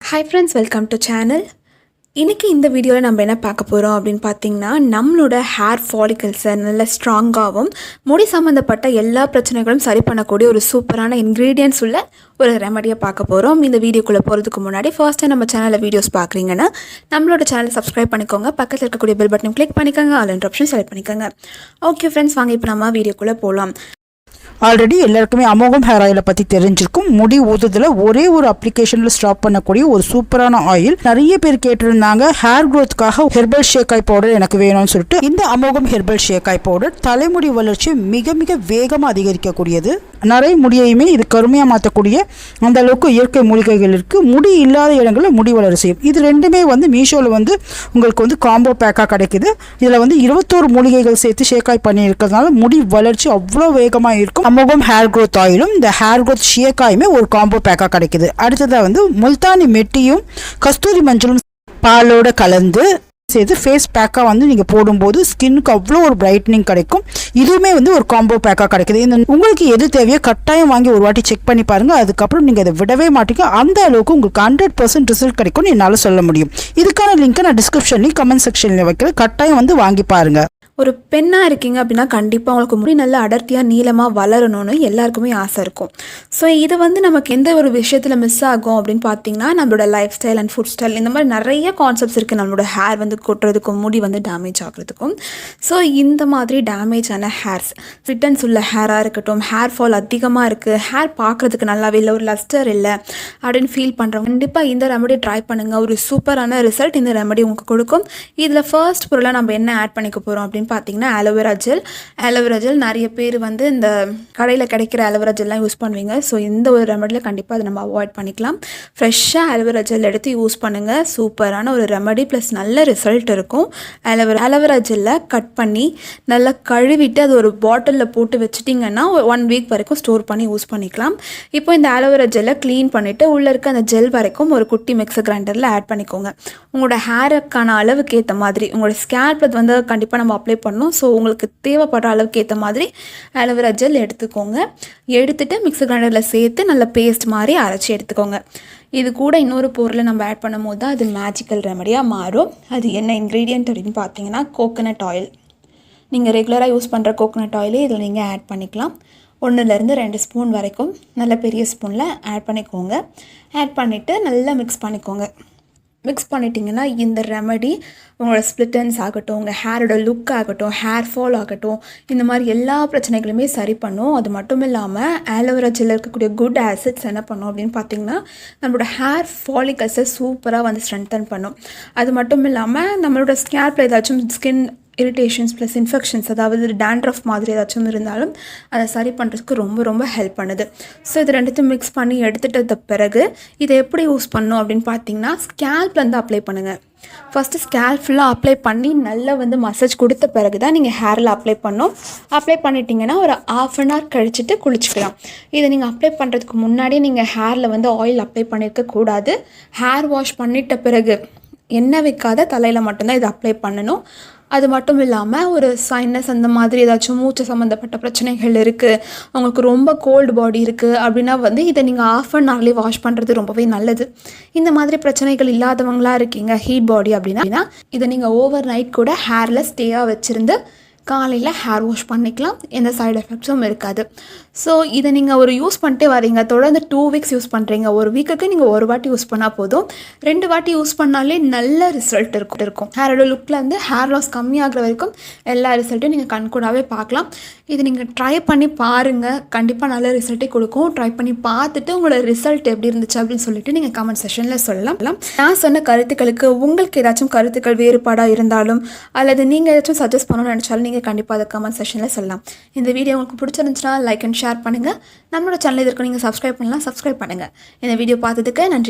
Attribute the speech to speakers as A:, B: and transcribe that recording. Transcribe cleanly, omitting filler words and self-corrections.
A: Hi friends, welcome to channel. இன்னைக்கு இந்த வீடியோவில் நம்ம என்ன பார்க்க போகிறோம் அப்படின்னு பார்த்தீங்கன்னா நம்மளோட ஹேர் ஃபாலிகல்ஸை நல்ல ஸ்ட்ராங்காகவும் முடி சம்மந்தப்பட்ட எல்லா பிரச்சனைகளும் சரி பண்ணக்கூடிய ஒரு சூப்பரான இன்க்ரீடியன்ட்ஸ் உள்ள ஒரு ரெமடியை பார்க்க போகிறோம். இந்த வீடியோக்குள்ளே போகிறதுக்கு முன்னாடி ஃபர்ஸ்ட் டைம் நம்ம சேனலில் வீடியோஸ் பார்க்குறீங்கன்னா நம்மளோட சேனலை சப்ஸ்கிரைப் பண்ணிக்கோங்க, பக்கத்தில் இருக்கக்கூடிய பெல் பட்டனை கிளிக் பண்ணிக்கோங்க, ஆல் ஆப்ஷன் செலக்ட் பண்ணிக்கோங்க. ஓகே ஃப்ரெண்ட்ஸ், வாங்க இப்போ நம்ம வீடியோக்குள்ளே போகலாம்.
B: ஆல்ரெடி எல்லாருக்குமே அமோகம் ஹேர் ஆயிலை பற்றி தெரிஞ்சிருக்கும். முடி ஊதுதல ஒரே ஒரு அப்ளிகேஷனில் ஸ்டாப் பண்ணக்கூடிய ஒரு சூப்பரான ஆயில். நிறைய பேர் கேட்டிருந்தாங்க ஹேர் க்ரோத்துக்காக ஹெர்பல் ஷேக்காய் பவுடர் எனக்கு வேணும்னு சொல்லிட்டு. இந்த அமோகம் ஹெர்பல் ஷேக்காய் பவுடர் தலைமுடி வளர்ச்சி மிக மிக வேகமாக அதிகரிக்கக்கூடியது. நிறைய முடியையுமே இது கருமையாக மாற்றக்கூடிய அந்த அளவுக்கு இயற்கை மூலிகைகள் இருக்குது. முடி இல்லாத இடங்களில் முடி வளர செய்யும். இது ரெண்டுமே மீஷோவில் உங்களுக்கு காம்போ பேக்காக கிடைக்குது. இதில் 21 மூலிகைகள் சேர்த்து ஷேக்காய் பண்ணி இருக்கிறதுனால முடி வளர்ச்சி அவ்வளோ வேகமாக இருக்கும். அமோகம் ஹேர் க்ரோத் ஆயிலும் இந்த ஹேர் க்ரோத் ஷேக்காயுமே ஒரு காம்போ பேக்காக கிடைக்குது. அடுத்ததாக முல்தானி மெட்டியும் கஸ்தூரி மஞ்சளும் பாலோட கலந்து சேர்த்து ஃபேஸ் பேக்காக நீங்கள் போடும்போது ஸ்கின்னுக்கு அவ்வளோ ஒரு பிரைட்னிங் கிடைக்கும். இதுவுமே ஒரு காம்போ பேக்காக கிடைக்குது. இந்த உங்களுக்கு எது தேவையோ கட்டாயம் வாங்கி ஒரு வாட்டி செக் பண்ணி பாருங்கள். அதுக்கப்புறம் நீங்கள் அதை விடவே மாட்டீங்க. அந்த அளவுக்கு உங்களுக்கு 100% ரிசல்ட் கிடைக்கும்னு என்னால் சொல்ல முடியும். இதுக்கான லிங்க்கை நான் டிஸ்கிரிப்ஷன்லையும் கமெண்ட் செக்ஷன்லையும் வைக்கிறேன். கட்டாயம் வாங்கி பாருங்கள்.
A: ஒரு பெண்ணாக இருக்கீங்க அப்படின்னா கண்டிப்பாக உங்களுக்கு முடி நல்லா அடர்த்தியாக நீளமாக வளரணும்னு எல்லாருக்குமே ஆசை இருக்கும். ஸோ இது நமக்கு எந்த ஒரு விஷயத்தில் மிஸ் ஆகும் அப்படின்னு பார்த்தீங்கன்னா நம்மளோட life style and food style இந்த மாதிரி நிறைய கான்செப்ட்ஸ் இருக்குது. நம்மளோட ஹேர் கொட்டுறதுக்கும் முடி டேமேஜ் ஆகிறதுக்கும். ஸோ இந்த மாதிரி டேமேஜ் ஆன ஹேர்ஸ், ரிட்டர்ன்ஸ் உள்ள ஹேராக இருக்கட்டும், ஹேர் ஃபால் அதிகமாக இருக்குது, ஹேர் பார்க்குறதுக்கு நல்லாவே இல்லை, ஒரு லஸ்டர் இல்லை அப்படின்னு ஃபீல் பண்ணுறவங்க கண்டிப்பாக இந்த ரெமடி ட்ரை பண்ணுங்கள். ஒரு சூப்பரான ரிசல்ட் இந்த ரெமடி உங்களுக்கு கொடுக்கும். இதில் ஃபர்ஸ்ட் பொருளாக நம்ம என்ன ஆட் பண்ணிக்க போகிறோம் அப்படின்னு பார்த்தீங்கன்னா அலோவேரா ஜெல். நிறைய பேர் இந்த கடையில் கிடைக்கிற அலோவேரா ஜெல்லாம் யூஸ் பண்ணுவீங்க. ஸோ இந்த ஒரு ரெமடியில் கண்டிப்பாக அதை நம்ம அவாய்ட் பண்ணிக்கலாம். ஃப்ரெஷ்ஷாக அலோவேரா ஜெல் எடுத்து யூஸ் பண்ணுங்கள். சூப்பரான ஒரு ரெமடி ப்ளஸ் நல்ல ரிசல்ட் இருக்கும். அலோவேரா ஜெல்லை கட் பண்ணி நல்லா கழுவிட்டு அது ஒரு பாட்டிலில் போட்டு வச்சுட்டிங்கன்னா 1 வீக் வரைக்கும் ஸ்டோர் பண்ணி யூஸ் பண்ணிக்கலாம். இப்போ இந்த அலோவேரா ஜெல்லை க்ளீன் பண்ணிவிட்டு உள்ளே இருக்க அந்த ஜெல் வரைக்கும் ஒரு குட்டி மிக்சர் கிரைண்டரில் ஆட் பண்ணிக்கோங்க. உங்களோட ஹேருக்கான அளவுக்கு ஏற்ற மாதிரி உங்களோட ஸ்கேல்பில் கண்டிப்பாக நம்ம அப்ளை பண்ணணும். ஸோ உங்களுக்கு தேவைப்படுற அளவுக்கு ஏற்ற மாதிரி அலோவேரா ஜெல் எடுத்துக்கோங்க. எடுத்துகிட்டு மிக்சர் கிரைண்டரில் சேர்த்து நல்ல பேஸ்ட் மாதிரி அரைச்சி எடுத்துக்கோங்க. இது கூட இன்னொரு பொருளை நம்ம ஆட் பண்ணும் போது தான் அது மேஜிக்கல் ரெமடியாக மாறும். அது என்ன இன்க்ரீடியன்ட் அப்படின்னு பார்த்தீங்கன்னா கோகோனட் ஆயில். நீங்கள் ரெகுலராக யூஸ் பண்ணுற கோகோனட் ஆயிலே இதில் நீங்கள் ஆட் பண்ணிக்கலாம். 1-2 ஸ்பூன் வரைக்கும் நல்ல பெரிய ஸ்பூனில் ஆட் பண்ணிக்கோங்க. ஆட் பண்ணிவிட்டு நல்லா மிக்ஸ் பண்ணிக்கோங்க. மிக்ஸ் பண்ணிட்டீங்கன்னா இந்த ரெமடி உங்களோட ஸ்ப்ளிட்டன்ஸ் ஆகட்டும், உங்கள் ஹேரோட லுக் ஆகட்டும், ஹேர் ஃபால் ஆகட்டும், இந்த மாதிரி எல்லா பிரச்சனைகளுமே சரி பண்ணும். அது மட்டும் இல்லாமல் ஆலோவேரா ஜெல்லில் இருக்கக்கூடிய குட் ஆசிட்ஸ் என்ன பண்ணும் அப்படின்னு பார்த்தீங்கன்னா நம்மளோட ஹேர் ஃபாலிகல்ஸை சூப்பராக ஸ்ட்ரென்தன் பண்ணும். அது மட்டும் இல்லாமல் நம்மளோட ஸ்கேல்பில் ஏதாச்சும் ஸ்கின் இரிட்டேஷன்ஸ் ப்ளஸ் இன்ஃபெக்ஷன்ஸ், அதாவது டேண்ட்ரஃப் மாதிரி ஏதாச்சும் இருந்தாலும் அதை சரி பண்ணுறதுக்கு ரொம்ப ரொம்ப ஹெல்ப் பண்ணுது. ஸோ இது ரெண்டுத்தையும் மிக்ஸ் பண்ணி எடுத்துகிட்ட பிறகு இதை எப்படி யூஸ் பண்ணணும் அப்படின்னு பார்த்தீங்கன்னா ஸ்கேல்ப்லேருந்து அப்ளை பண்ணுங்கள். ஃபஸ்ட்டு ஸ்கேல்ப் ஃபுல்லாக அப்ளை பண்ணி நல்லா மசாஜ் கொடுத்த பிறகு தான் நீங்கள் ஹேரில் அப்ளை பண்ணணும். அப்ளை பண்ணிட்டீங்கன்னா ஒரு 1/2 hour கழிச்சிட்டு குளிச்சுக்கலாம். இதை நீங்கள் அப்ளை பண்ணுறதுக்கு முன்னாடி நீங்கள் ஹேரில் ஆயில் அப்ளை பண்ணியிருக்கக்கூடாது. ஹேர் வாஷ் பண்ணிட்ட பிறகு எண்ணெய் வைக்காத தலையில் மட்டும்தான் இதை அப்ளை பண்ணணும். அது மட்டும் இல்லாமல் ஒரு சைனஸ் அந்த மாதிரி ஏதாச்சும் மூச்சு சம்மந்தப்பட்ட பிரச்சனைகள் இருக்குது, உங்களுக்கு ரொம்ப கோல்டு பாடி இருக்குது அப்படின்னா இதை நீங்கள் 1/2 hourலேயே வாஷ் பண்ணுறது ரொம்பவே நல்லது. இந்த மாதிரி பிரச்சனைகள் இல்லாதவங்களாக இருக்கீங்க, ஹீட் பாடி அப்படின்னா இதை நீங்கள் ஓவர் நைட் கூட ஹேரில் ஸ்டேயாக வச்சுருந்து காலையில் ஹேர் வாஷ் பண்ணிக்கலாம். எந்த சைடு எஃபெக்ட்ஸும் இருக்காது. ஸோ இதை நீங்கள் ஒரு யூஸ் பண்ணிட்டே வரீங்க, தொடர்ந்து 2 வீக்ஸ் யூஸ் பண்ணுறீங்க. ஒரு வீக்குக்கு நீங்கள் 1 வாட்டி யூஸ் பண்ணால் போதும். 2 வாட்டி யூஸ் பண்ணாலே நல்ல ரிசல்ட் இருக்கும். ஹேரோட லுக்கில் ஹேர் லாஸ் கம்மியாகிற வரைக்கும் எல்லா ரிசல்ட்டையும் நீங்கள் கண்கூடாவே பார்க்கலாம். இது நீங்கள் ட்ரை பண்ணி பாருங்கள், கண்டிப்பாக நல்ல ரிசல்ட்டே கொடுக்கும். ட்ரை பண்ணி பார்த்துட்டு உங்களோட ரிசல்ட் எப்படி இருந்துச்சு அப்படின்னு சொல்லிட்டு நீங்கள் கமெண்ட் செஷனில் சொல்லலாம். நான் சொன்ன கருத்துக்களுக்கு உங்களுக்கு ஏதாச்சும் கருத்துக்கள் வேறுபாடாக இருந்தாலும் அல்லது நீங்கள் ஏதாச்சும் சஜஸ்ட் பண்ணணும்னு நினச்சாலும் நீங்கள் கண்டிப்பாக அதை கமெண்ட் செஷனில் சொல்லலாம். இந்த வீடியோ உங்களுக்கு பிடிச்சிருந்துச்சுன்னா லைக் அண்ட் ஷேர் பண்ணுங்கள். நம்மளோட சேனல் இதற்கு நீங்கள் சப்ஸ்கிரைப் பண்ணலாம், சப்ஸ்கிரைப் பண்ணுங்கள். இந்த வீடியோ பார்த்ததுக்கு நன்றி.